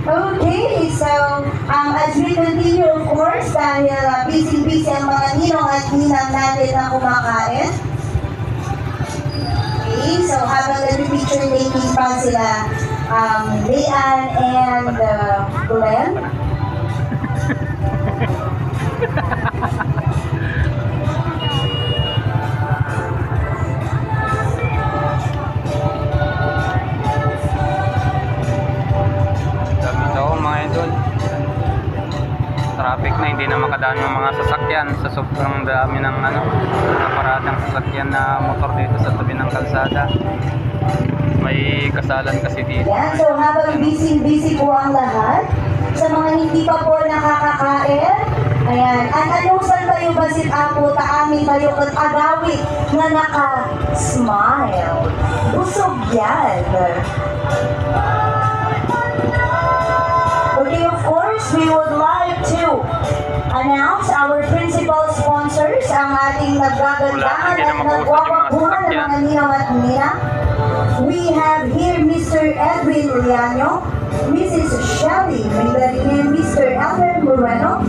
Okay, so as we continue, of course, dahil busy-busy ang mga ninong at ninang natin na kumakain. Okay, so habang nag-picture taking pa sila, Leanne and Glenn. Traffic na, hindi na makadaan yung mga sasakyan sa sobrang dami ng naparadang sasakyan na motor dito sa tabi ng kalsada. May kasalan kasi dito. Yan, so habang busy po ang lahat, sa mga hindi pa po nakakakain, ayan, at anong San tayo basit apo, taamin tayo at agawit na naka-smile. Busog yan. Okay, of course, we would like to announce our principal sponsors, ang ating naggagandahan at nagwawagpunan ng mga ninang at nina. We have here Mr. Edwin Liano, Mrs. Shelly Minglarin, Mr. Albert Moreno,